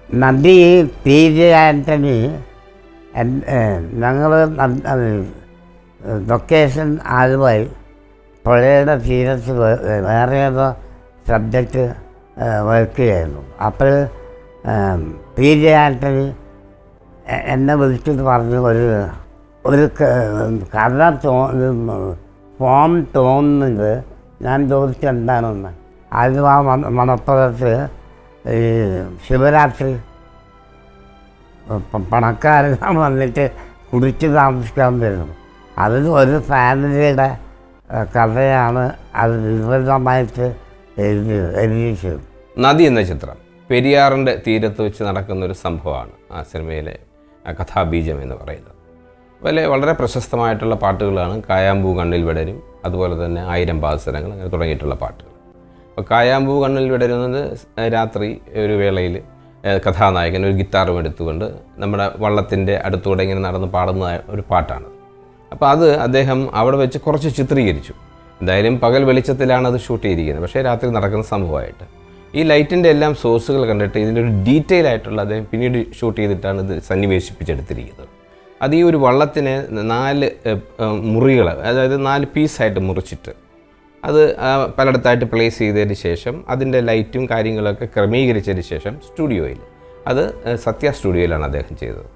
നദി പി.ജെ. ആൻ്റണി ഞങ്ങൾ ലൊക്കേഷൻ ആലുവായി പുഴയുടെ തീരത്ത് വേറെ ഏതോ സബ്ജക്റ്റ് വർക്ക് ചെയ്യായിരുന്നു. അപ്പോൾ പി.ജെ. ആൻ്റണി എന്നെ വിളിച്ചിട്ട് പറഞ്ഞു, ഒരു കഥ ഫോം തോന്നുന്നത്. ഞാൻ ചോദിച്ചു എന്താണെന്ന്. ആലുവ മണപ്പുറത്ത് ഈ ശിവരാത്രി പണക്കാരെല്ലാം വന്നിട്ട് കുടിച്ച് താമസിക്കാൻ വരുന്നു. അതിൽ ഒരു ഫാമിലിയുടെ കഥയാണ് അത് വിപരീതമായിട്ട് എഴുതിയത്. നദി എന്ന ചിത്രം പെരിയാറിൻ്റെ തീരത്ത് വെച്ച് നടക്കുന്നൊരു സംഭവമാണ് ആ സിനിമയിലെ കഥാബീജം എന്ന് പറയുന്നത്. വളരെ പ്രശസ്തമായിട്ടുള്ള പാട്ടുകളാണ് കായാമ്പൂ കണ്ണിൽ വിടരും, അതുപോലെ തന്നെ 1000 പാദസരങ്ങൾ, അങ്ങനെ തുടങ്ങിയിട്ടുള്ള പാട്ടുകൾ. അപ്പോൾ കായാമ്പൂ കണ്ണിൽ വിടരുന്നത് രാത്രി ഒരു വേളയിൽ കഥാനായകൻ ഒരു ഗിറ്റാറും എടുത്തുകൊണ്ട് നമ്മുടെ വള്ളത്തിൻ്റെ അടുത്തൂടെ ഇങ്ങനെ നടന്ന് പാടുന്ന ഒരു പാട്ടാണ്. അപ്പോൾ അത് അദ്ദേഹം അവിടെ വെച്ച് കുറച്ച് ചിത്രീകരിച്ചു. എന്തായാലും പകൽ വെളിച്ചത്തിലാണ് അത് ഷൂട്ട് ചെയ്തിരിക്കുന്നത്, പക്ഷേ രാത്രി നടക്കുന്ന സംഭവമായിട്ട്. ഈ ലൈറ്റിൻ്റെ എല്ലാം സോഴ്സുകൾ കണ്ടിട്ട് ഇതിൻ്റെ ഒരു ഡീറ്റെയിൽ ആയിട്ടുള്ള അദ്ദേഹം പിന്നീട് ഷൂട്ട് ചെയ്തിട്ടാണ് ഇത് സന്നിവേശിപ്പിച്ചെടുത്തിരിക്കുന്നത്. അത് ഈ ഒരു വള്ളത്തിനെ 4 മുറികൾ, അതായത് 4 പീസായിട്ട് മുറിച്ചിട്ട് അത് പലയിടത്തായിട്ട് പ്ലേസ് ചെയ്തതിന് ശേഷം അതിൻ്റെ ലൈറ്റും കാര്യങ്ങളൊക്കെ ക്രമീകരിച്ചതിന് ശേഷം സ്റ്റുഡിയോയിൽ, അത് സത്യ സ്റ്റുഡിയോയിലാണ് അദ്ദേഹം ചെയ്തത്.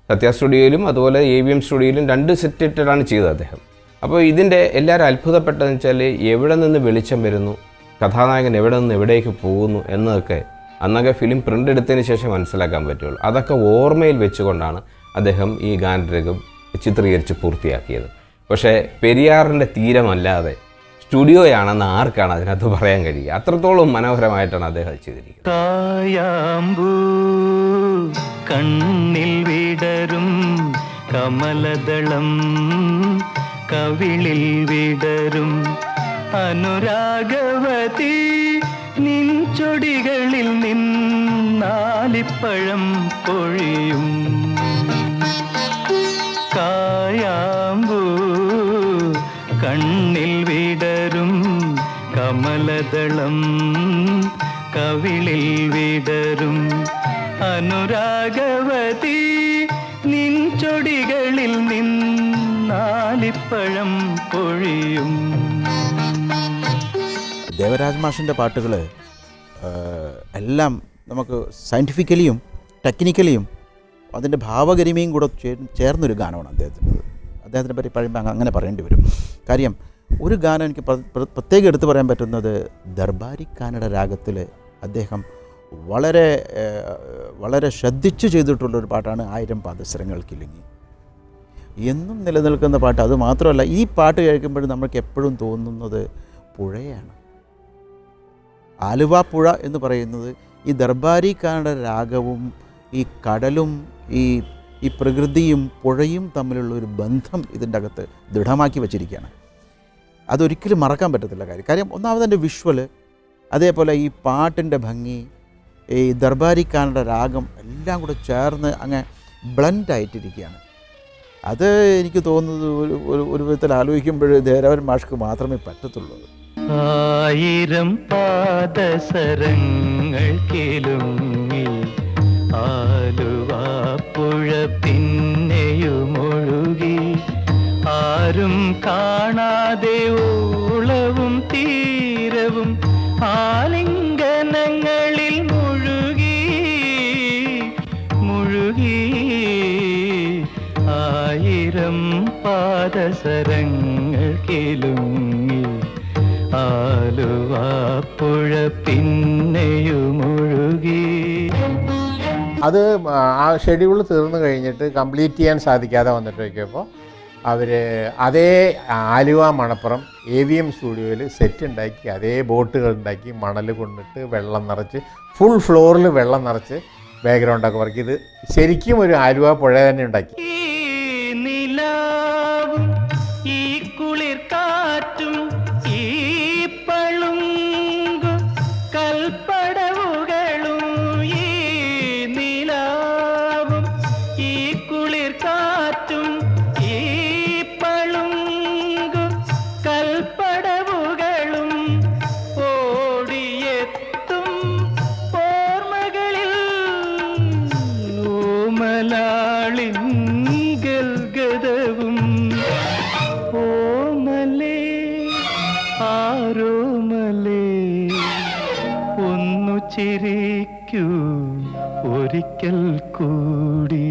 സത്യ സ്റ്റുഡിയോയിലും അതുപോലെ AVM സ്റ്റുഡിയോയിലും 2 സെറ്റ് ഇട്ടിട്ടാണ് ചെയ്തത് അദ്ദേഹം. അപ്പോൾ ഇതിൻ്റെ എല്ലാവരും അത്ഭുതപ്പെട്ടതെന്ന് വെച്ചാൽ എവിടെ നിന്ന് വെളിച്ചം വരുന്നു, കഥാനായകൻ എവിടെ നിന്ന് എവിടേക്ക് പോകുന്നു എന്നതൊക്കെ അന്നൊക്കെ ഫിലിം പ്രിൻ്റ് എടുത്തതിന് ശേഷം മനസ്സിലാക്കാൻ പറ്റുള്ളൂ. അതൊക്കെ ഓർമ്മയിൽ വെച്ചുകൊണ്ടാണ് അദ്ദേഹം ഈ ഗാനരംഗം ചിത്രീകരിച്ച് പൂർത്തിയാക്കിയത്. പക്ഷേ പെരിയാറിൻ്റെ തീരമല്ലാതെ സ്റ്റുഡിയോയാണെന്ന് ആർക്കാണ് അതിനകത്ത് പറയാൻ കഴിയുക? അത്രത്തോളം മനോഹരമായിട്ടാണ് അദ്ദേഹം ചെയ്തിരിക്കുന്നത്. കായാമ്പൂ കണ്ണിൽ വിടരും കമലദളം കവിളിൽ വിടരും അനുരാഗവതി നിൻചൊടികളിൽ നിന്നാലിപ്പഴം പൊഴിയും. കായാമ്പൂ കണ്ണിൽ വിടരും കമലദളം കവിളിൽ വിടരും അനുരാഗവതി നിൻചൊടികളിൽ നിന്നാലിപ്പഴം പൊഴിയും. ദേവരാജ് മാഷിൻ്റെ പാട്ടുകൾ എല്ലാം നമുക്ക് സയൻറ്റിഫിക്കലിയും ടെക്നിക്കലിയും അതിൻ്റെ ഭാവഗരിമയും കൂടെ ചേർന്നൊരു ഗാനമാണ് അദ്ദേഹത്തിനെ പറ്റി പറയുമ്പോൾ അങ്ങനെ പറയേണ്ടി വരും. കാര്യം ഒരു ഗാനം എനിക്ക് പ്രത്യേകം എടുത്തു പറയാൻ പറ്റുന്നത് ദർബാരി കാനഡ രാഗത്തിൽ അദ്ദേഹം വളരെ വളരെ ശ്രദ്ധിച്ചു ചെയ്തിട്ടുള്ളൊരു പാട്ടാണ് 1000 പാദസരങ്ങൾക്കില്ലെങ്കിൽ. എന്നും നിലനിൽക്കുന്ന പാട്ട്. അത് മാത്രമല്ല, ഈ പാട്ട് കേൾക്കുമ്പോൾ നമുക്ക് എപ്പോഴും തോന്നുന്നത് പുഴയാണ്. ആലുവ പുഴ എന്ന് പറയുന്നത് ഈ ദർബാരി കാനഡ രാഗവും ഈ കടലും ഈ പ്രകൃതിയും പുഴയും തമ്മിലുള്ള ഒരു ബന്ധം ഇതിൻ്റെ അകത്ത് ദൃഢമാക്കി വച്ചിരിക്കുകയാണ്. അതൊരിക്കലും മറക്കാൻ പറ്റത്തില്ല കാര്യം ഒന്നാമതെൻ്റെ വിഷ്വൽ, അതേപോലെ ഈ പാട്ടിൻ്റെ ഭംഗി, ഈ ദർബാരി കാനഡ രാഗം എല്ലാം കൂടെ ചേർന്ന് അങ്ങ് ബ്ലൻഡായിട്ടിരിക്കുകയാണ്. അത് എനിക്ക് തോന്നുന്നത് ഒരു വിധത്തിൽ ആലോചിക്കുമ്പോൾ ദേവരാജൻ മാഷ്ക്ക് മാത്രമേ പറ്റത്തുള്ളൂ. 1000 പാദസരങ്ങൾ കിലുങ്ങി ആലുവ പുഴ പിന്നെയുമൊഴുകി ആരും കാണാതെ ഓളവും തീരവും ആലിംഗനങ്ങളിൽ മുഴുകി 1000 പാദസരങ്ങൾ കിലുങ്ങി ആലുവ പുഴ പിന്നെയുമൊഴുകി. അത് ആ ഷെഡ്യൂൾ തീർന്നു കഴിഞ്ഞിട്ട് കംപ്ലീറ്റ് ചെയ്യാൻ സാധിക്കാതെ വന്നിട്ട് നോക്കിയപ്പോൾ അവർ അതേ ആലുവ മണപ്പുറം AVM സ്റ്റുഡിയോയിൽ സെറ്റ് ഉണ്ടാക്കി, അതേ ബോട്ടുകൾ ഉണ്ടാക്കി, മണൽ കൊണ്ടിട്ട് വെള്ളം നിറച്ച് ഫുൾ ഫ്ലോറിൽ വെള്ളം നിറച്ച് ബാക്ക്ഗ്രൗണ്ടൊക്കെ വർക്ക് ചെയ്ത് ശരിക്കും ഒരു ആലുവ പുഴ തന്നെ ഉണ്ടാക്കി. നാളിൻ ഗൽഗതവും ഓമലേ ആരോമലേ ഒന്നു ചിരിക്കൂ ഒരിക്കൽ കൂടി.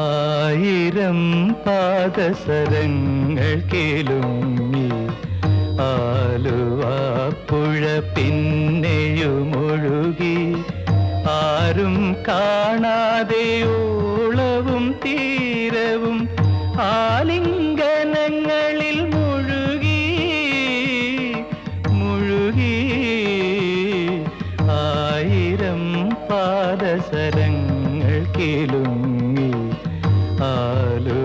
ആയിരം പാദസരങ്ങൾ കേളുങ്ങി ആലുവാപ്പുഴ പിന്നെയുമൊഴുകി. ആരും കാണാതെ ഓളവും തീരവും ആലിംഗനങ്ങളിൽ മുഴുകി മുഴുകി. ആയിരം പാദസരങ്ങൾ കേളുങ്ങി ആലു